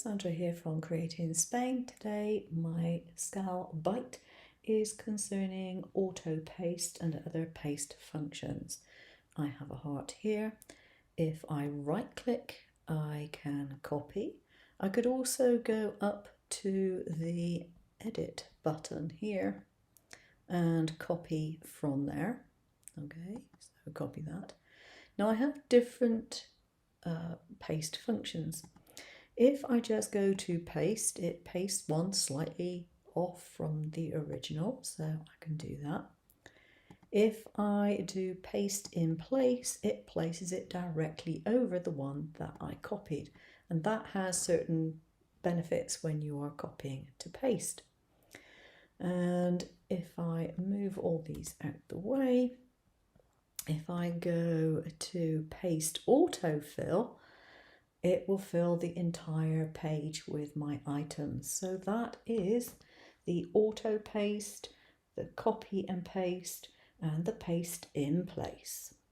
Sandra here from Createinspain. Today my scal bite is concerning auto paste and other paste functions. I have a heart here. If I right click I can copy. I could also go up to the edit button here and copy from there. Okay, so copy that. Now I have different paste functions. If I just go to paste, it pastes one slightly off from the original, so I can do that. If I do paste in place, it places it directly over the one that I copied, and that has certain benefits when you are copying to paste. And if I move all these out the way, if I go to paste autofill, it will fill the entire page with my items. So that is the auto paste, the copy and paste, and the paste in place.